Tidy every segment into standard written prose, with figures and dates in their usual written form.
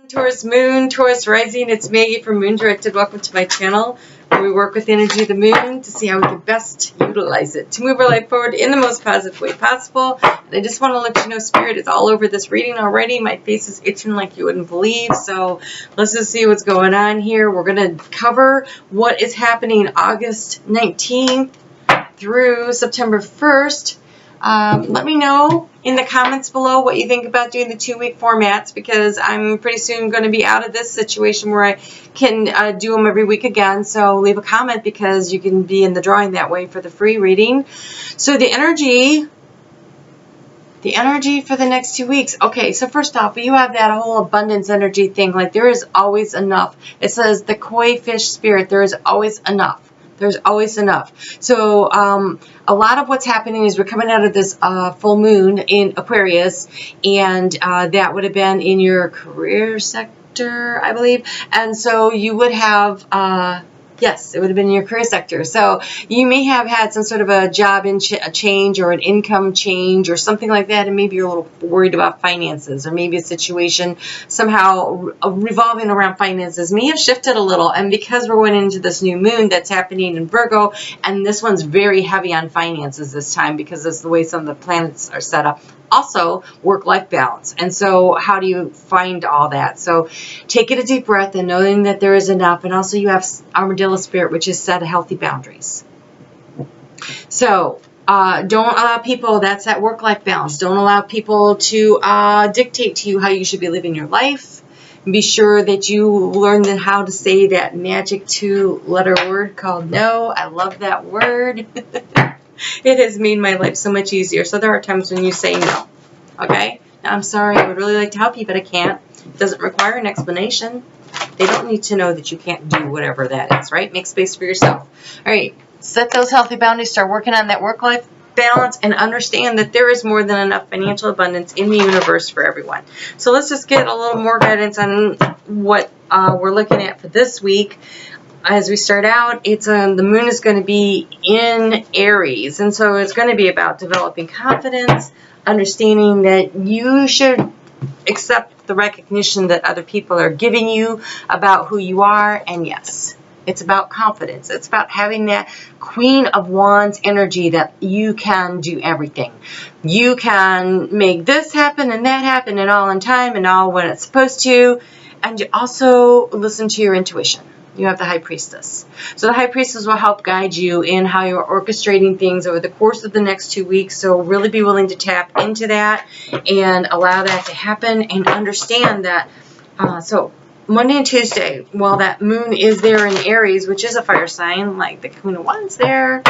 Taurus Moon, Taurus Rising, it's Maggie from Moondirected. Welcome to my channel where we work with the energy of the moon to see how we can best utilize it to move our life forward in the most positive way possible. And I just want to let you know, Spirit is all over this reading already. My face is itching like you wouldn't believe. So let's just see what's going on here. We're going to cover what is happening August 19th through September 1st. Let me know in the comments below what you think about doing the 2-week formats, because I'm pretty soon going to be out of this situation where I can do them every week again. So leave a comment because you can be in the drawing that way for the free reading. So the energy for the next 2 weeks. Okay, so first off, you have that whole abundance energy thing. Like, there is always enough. It says the koi fish spirit, there is always enough. There's always enough. So a lot of what's happening is we're coming out of this full moon in Aquarius, and that would have been in your career sector, I believe. And so you would have, yes, it would have been in your career sector. So you may have had some sort of a job change or an income change or something like that, and maybe you're a little worried about finances, or maybe a situation somehow revolving around finances may have shifted a little. And because we're going into this new moon that's happening in Virgo, and this one's very heavy on finances this time because of the way some of the planets are set up. Also, work-life balance. And so how do you find all that? So taking a deep breath and knowing that there is enough. And also you have Armadillo Spirit, which is set healthy boundaries. So don't allow people, that's that work-life balance. Don't allow people to dictate to you how you should be living your life. Be sure that you learn how to say that magic 2-letter word called no. I love that word. It has made my life so much easier. So there are times when you say no. Okay? Now, I'm sorry. I would really like to help you, but I can't. It doesn't require an explanation. They don't need to know that you can't do whatever that is, right? Make space for yourself. All right. Set those healthy boundaries. Start working on that work-life balance, and understand that there is more than enough financial abundance in the universe for everyone. So let's just get a little more guidance on what we're looking at for this week. As we start out, it's the moon is going to be in Aries, and so it's going to be about developing confidence, understanding that you should accept the recognition that other people are giving you about who you are. And yes, it's about confidence. It's about having that Queen of Wands energy that you can do everything. You can make this happen and that happen, and all in time and all when it's supposed to. And you also listen to your intuition. You have the High Priestess. So the High Priestess will help guide you in how you're orchestrating things over the course of the next 2 weeks. So really be willing to tap into that and allow that to happen, and understand that. So Monday and Tuesday, while that moon is there in Aries, which is a fire sign, like the Queen of Wands there,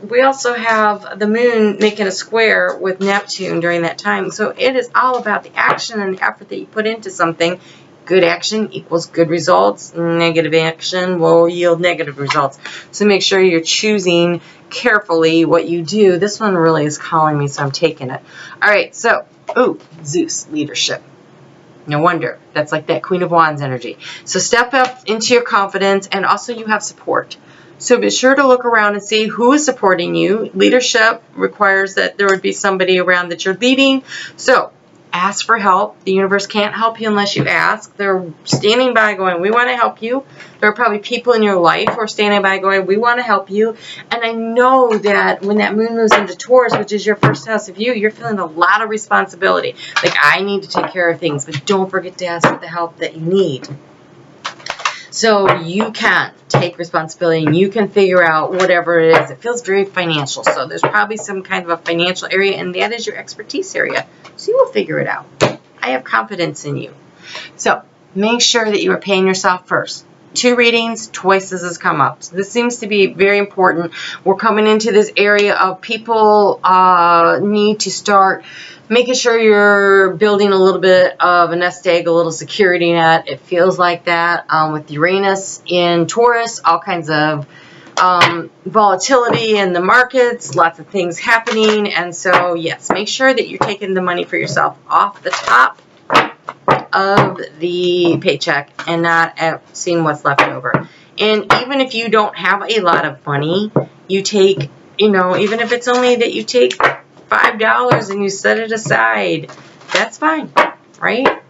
we also have the moon making a square with Neptune during that time. So it is all about the action and the effort that you put into something. Good action equals good results. Negative action will yield negative results. So make sure you're choosing carefully what you do. This one really is calling me, so I'm taking it. All right, so, Zeus, leadership. No wonder. That's like that Queen of Wands energy. So step up into your confidence, and also you have support. So be sure to look around and see who is supporting you. Leadership requires that there would be somebody around that you're leading. So ask for help. The universe can't help you unless you ask. They're standing by going, we want to help you. There are probably people in your life who are standing by going, we want to help you. And I know that when that moon moves into Taurus, which is your first house of you're feeling a lot of responsibility. Like, I need to take care of things, but don't forget to ask for the help that you need. So you can take responsibility, and you can figure out whatever it is. It feels very financial. So there's probably some kind of a financial area, and that is your expertise area. So you will figure it out. I have confidence in you. So make sure that you are paying yourself first. 2 readings, twice as has come up. So this seems to be very important. We're coming into this area of people need to start making sure you're building a little bit of a nest egg, a little security net. It feels like that with Uranus in Taurus, all kinds of volatility in the markets, lots of things happening. And so, yes, make sure that you're taking the money for yourself off the top of the paycheck and not seeing what's left over. And even if you don't have a lot of money, you take, even if it's only that you take $5 and you set it aside, that's fine, right?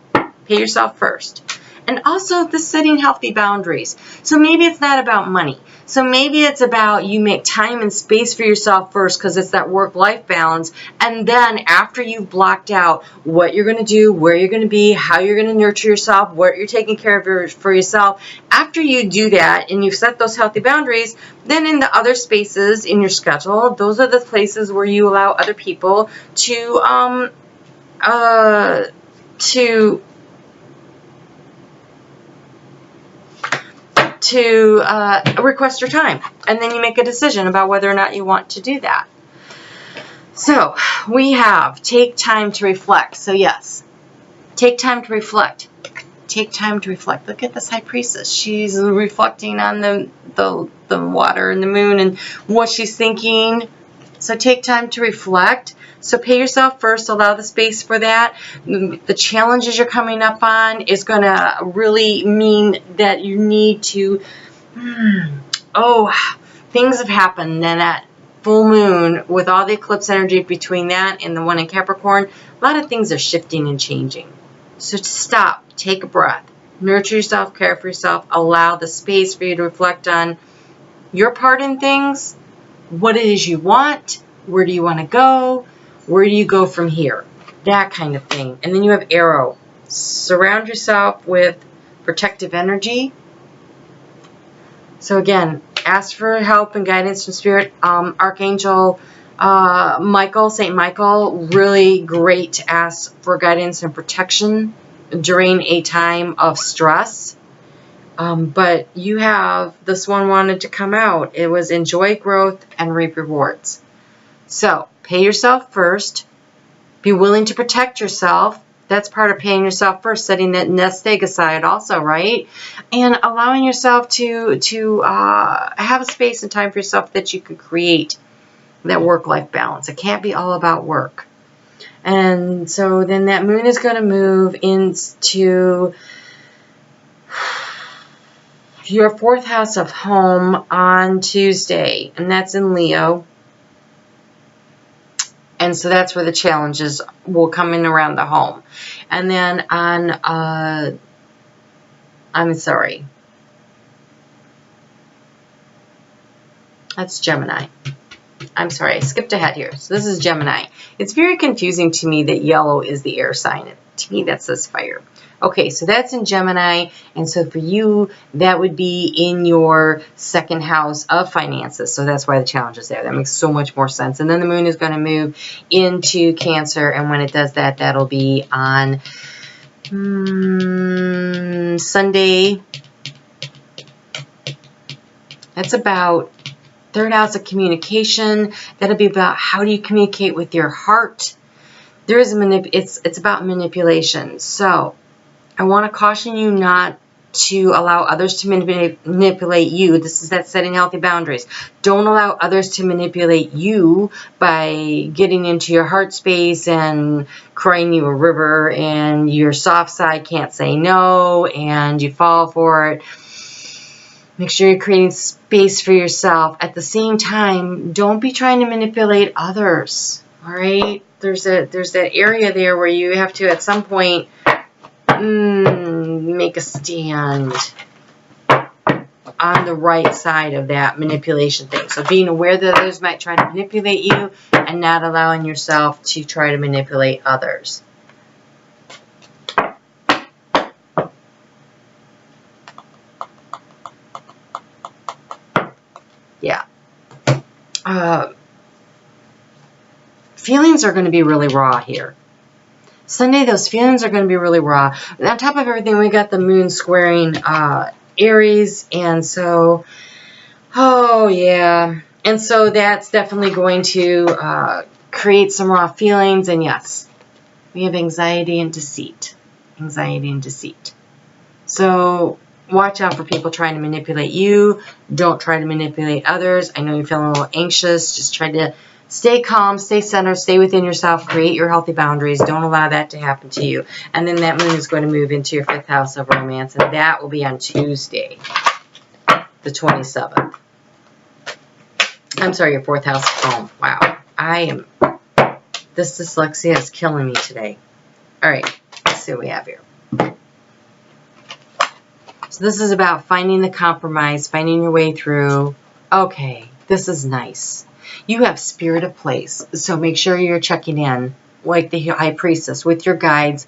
Pay yourself first. And also the setting healthy boundaries. So maybe it's not about money. So maybe it's about you make time and space for yourself first because it's that work-life balance. And then after you've blocked out what you're going to do, where you're going to be, how you're going to nurture yourself, what you're taking care of for yourself, after you do that and you've set those healthy boundaries, then in the other spaces in your schedule, those are the places where you allow other people to request your time, and then you make a decision about whether or not you want to do that. So we have take time to reflect. So yes, take time to reflect. Take time to reflect. Look at this high priestess. She's reflecting on the water and the moon and what she's thinking. So take time to reflect. So pay yourself first. Allow the space for that. The challenges you're coming up on is going to really mean that you need to, things have happened. And that full moon with all the eclipse energy between that and the one in Capricorn, a lot of things are shifting and changing. So stop, take a breath, nurture yourself, care for yourself, allow the space for you to reflect on your part in things, what it is you want, where do you want to go, where do you go from here, that kind of thing. And then you have arrow. Surround yourself with protective energy. So again, ask for help and guidance from Spirit. Archangel Michael, St. Michael, really great to ask for guidance and protection during a time of stress. But you have, this one wanted to come out. It was enjoy growth and reap rewards. So pay yourself first. Be willing to protect yourself. That's part of paying yourself first, setting that nest egg aside also, right? And allowing yourself to have a space and time for yourself that you can create that work-life balance. It can't be all about work. And so then that moon is going to move into your 4th house of home on Tuesday, and that's in Leo. And so that's where the challenges will come in around the home. And then on, that's Gemini. I'm sorry, I skipped ahead here. So this is Gemini. It's very confusing to me that yellow is the air sign. To me, that says fire. Okay, so that's in Gemini, and so for you, that would be in your 2nd house of finances, so that's why the challenge is there. That makes so much more sense. And then the moon is going to move into Cancer, and when it does that, that'll be on Sunday. That's about 3rd house of communication. That'll be about how do you communicate with your heart. There is it's about manipulation. So I want to caution you not to allow others to manipulate you. This is that setting healthy boundaries. Don't allow others to manipulate you by getting into your heart space and crying you a river, and your soft side can't say no and you fall for it. Make sure you're creating space for yourself. At the same time, don't be trying to manipulate others. All right? There's that area there where you have to, at some point, make a stand on the right side of that manipulation thing. So being aware that others might try to manipulate you and not allowing yourself to try to manipulate others. Yeah. Feelings are going to be really raw here. Sunday, those feelings are going to be really raw. And on top of everything, we got the moon squaring Aries. And so, oh yeah. And so that's definitely going to create some raw feelings. And yes, we have anxiety and deceit. Anxiety and deceit. So watch out for people trying to manipulate you. Don't try to manipulate others. I know you're feeling a little anxious. Just try to stay calm, stay centered, stay within yourself, create your healthy boundaries. Don't allow that to happen to you. And then that moon is going to move into your 5th house of romance, and that will be on Tuesday, the 27th. I'm sorry, your 4th house of home. Wow. This dyslexia is killing me today. All right, let's see what we have here. So this is about finding the compromise, finding your way through. Okay, this is nice. You have spirit of place, so make sure you're checking in, like the High Priestess, with your guides,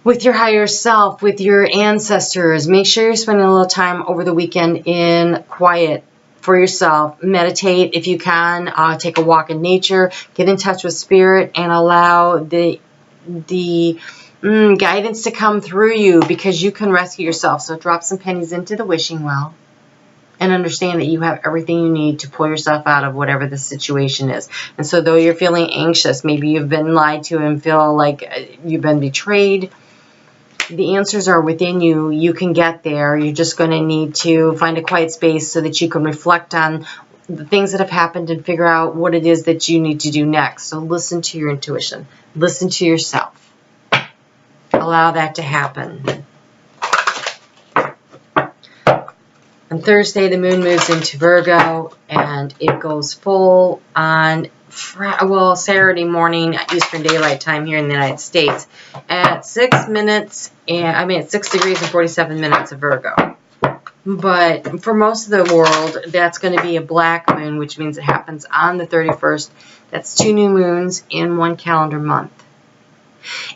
with your higher self, with your ancestors. Make sure you're spending a little time over the weekend in quiet for yourself. Meditate if you can. Take a walk in nature. Get in touch with spirit and allow the guidance to come through you, because you can rescue yourself. So drop some pennies into the wishing well and understand that you have everything you need to pull yourself out of whatever the situation is. And so though you're feeling anxious, maybe you've been lied to and feel like you've been betrayed, the answers are within you. You can get there. You're just going to need to find a quiet space so that you can reflect on the things that have happened and figure out what it is that you need to do next. So listen to your intuition. Listen to yourself. Allow that to happen. On Thursday, the moon moves into Virgo, and it goes full on Saturday morning Eastern Daylight Time here in the United States at 6 degrees and 47 minutes of Virgo. But for most of the world, that's going to be a black moon, which means it happens on the 31st. That's 2 new moons in 1 calendar month.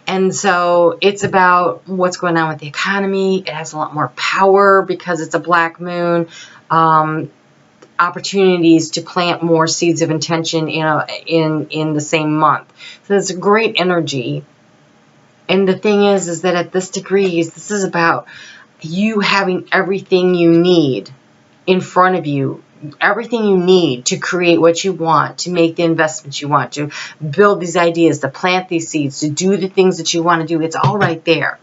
And so it's about what's going on with the economy. It has a lot more power because it's a black moon. Opportunities to plant more seeds of intention in the same month. So it's a great energy. And the thing is that at this degree, this is about you having everything you need in front of you. Everything you need to create what you want, to make the investments you want, to build these ideas, to plant these seeds, to do the things that you want to do. It's all right there.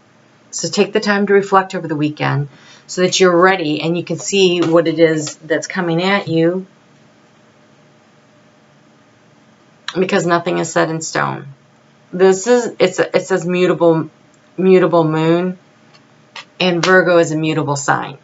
So take the time to reflect over the weekend so that you're ready and you can see what it is that's coming at you, because nothing is set in stone. It says mutable moon, and Virgo is a mutable sign.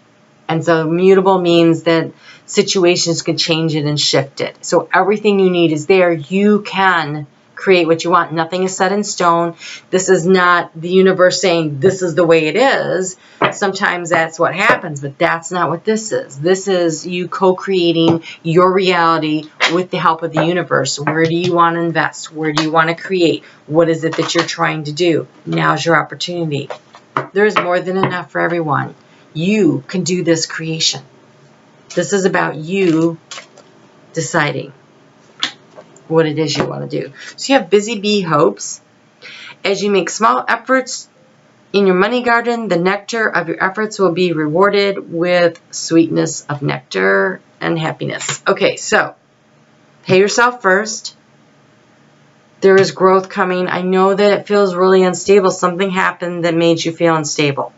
And so mutable means that situations can change it and shift it. So everything you need is there. You can create what you want. Nothing is set in stone. This is not the universe saying this is the way it is. Sometimes that's what happens, but that's not what this is. This is you co-creating your reality with the help of the universe. Where do you want to invest? Where do you want to create? What is it that you're trying to do? Now's your opportunity. There's more than enough for everyone. You can do this creation. This is about you deciding what it is you want to do. So you have busy bee hopes. As you make small efforts in your money garden, the nectar of your efforts will be rewarded with sweetness of nectar and happiness. Okay, so pay yourself first. There is growth coming. I know that it feels really unstable. Something happened that made you feel unstable.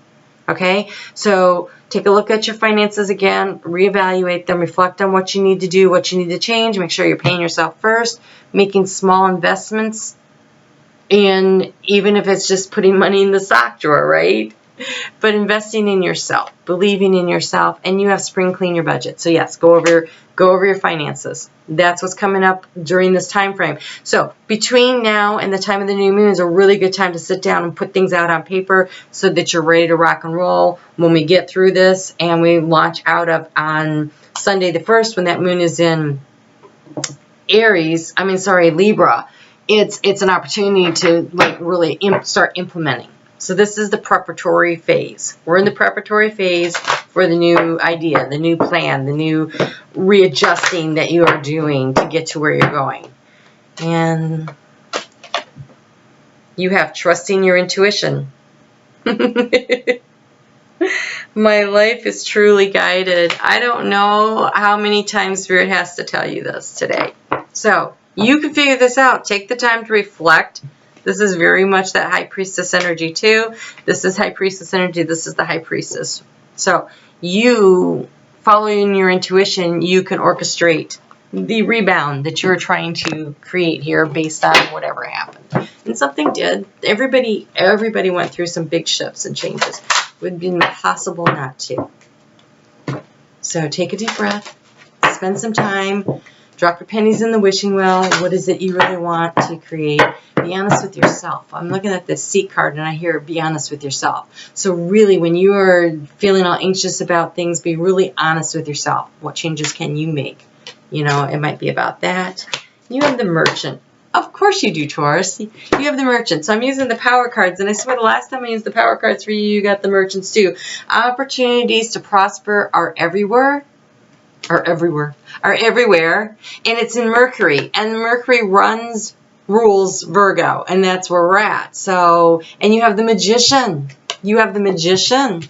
Okay, so take a look at your finances again, reevaluate them, reflect on what you need to do, what you need to change. Make sure you're paying yourself first, making small investments, and even if it's just putting money in the sock drawer, right? But investing in yourself, believing in yourself, and you have spring clean your budget. So yes, go over your finances. That's what's coming up during this time frame. So between now and the time of the new moon is a really good time to sit down and put things out on paper so that you're ready to rock and roll when we get through this and we launch out of on Sunday the 1st when that moon is in Libra. It's an opportunity to really start implementing. So this is the preparatory phase. We're in the preparatory phase for the new idea, the new plan, the new readjusting that you are doing to get to where you're going. And you have trusting your intuition. My life is truly guided. I don't know how many times Spirit has to tell you this today. So you can figure this out. Take the time to reflect. This is very much that High Priestess energy too. This is High Priestess energy. This is the High Priestess. So you, following your intuition, you can orchestrate the rebound that you're trying to create here based on whatever happened. And something did. Everybody went through some big shifts and changes. It would be impossible not to. So take a deep breath. Spend some time Drop your pennies in the wishing well. What is it you really want to create? Be honest with yourself. I'm looking at this Seek card and I hear be honest with yourself. So really, when you are feeling all anxious about things, be really honest with yourself. What changes can you make? You know, it might be about that. You have the Merchant. Of course you do, Taurus. You have the Merchant. So I'm using the Power cards. And I swear the last time I used the Power cards for you, you got the Merchants too. Opportunities to prosper are everywhere. Are everywhere. And it's in Mercury. And Mercury rules Virgo. And that's where we're at. So, and you have the Magician. You have the Magician.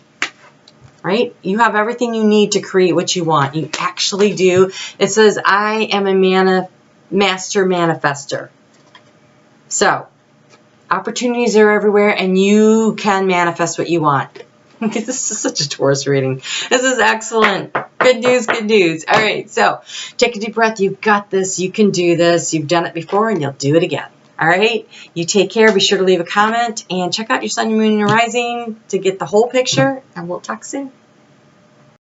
Right? You have everything you need to create what you want. You actually do. It says, I am a master manifester. So, opportunities are everywhere and you can manifest what you want. This is such a Taurus reading. This is excellent. Good news, good news. All right, so take a deep breath. You've got this. You can do this. You've done it before and you'll do it again. All right, you take care. Be sure to leave a comment and check out your sun, your moon, and your rising to get the whole picture. And we'll talk soon.